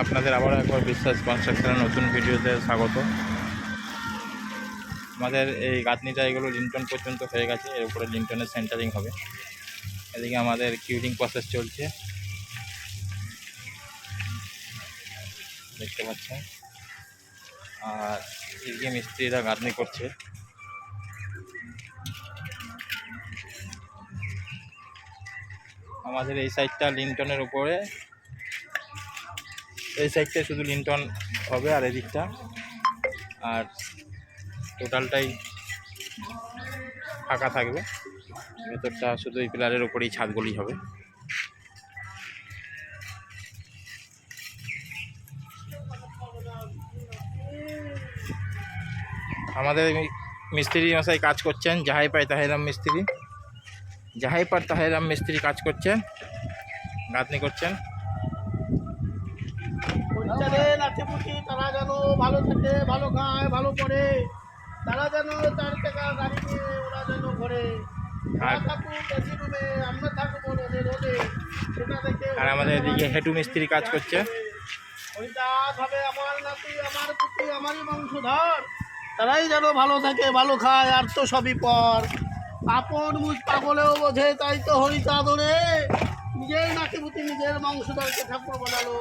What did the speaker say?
আপনাদের আবারও একবার বিশ্বাস কনস্ট্রাকশনের নতুন ভিডিওতে স্বাগত। আমাদের এই গাঁথনিটা এগুলো লিন্টন পর্যন্ত হয়ে গেছে, এর উপরে লিন্টনের সেন্টারিং হবে। এদিকে আমাদের কিউরিং প্রসেস চলছে, দেখতে পাচ্ছেন। আর এদিকে মিস্ত্রিরা গাঁথনি করছে। আমাদের এই সাইডটা লিন্টনের উপরে, এই সাইডটা শুধু লিন্টন হবে আর এদিকটা, আর টোটালটাই ফাঁকা থাকবে। ভেতরটা শুধু এই পিলারের উপরেই ছাদগুলি হবে। আমাদের মিস্ত্রি মশাই কাজ করছেন, যাহাই পায় তাহেরাম মিস্ত্রি, যাহাই পার তাহেরাম মিস্ত্রি কাজ করছেন, গাঁথনি করছেন। তারা যেন ভালো থাকে, ভালো খায়, ভালো পড়ে, তারা যেন 4 টাকা গাড়ি নিয়ে ওরা যেন ঘরে আমরা থাকবো রোদে, সেটা দেখে। আর আমাদের এদিকে হেঁটু মিস্ত্রি কাজ করছে। ওইটা হবে আমার নাতি, আমার পুত্র, আমারই বংশধর, তারাই যেন ভালো থাকে, ভালো খায়, আর তো সবই পর। আপন মুখ পাগলেও বোঝে, তাই তো হরিতা ধরে নিজের নাতিপুতি নিজের বংশধরকে ঠাকুর বানালো।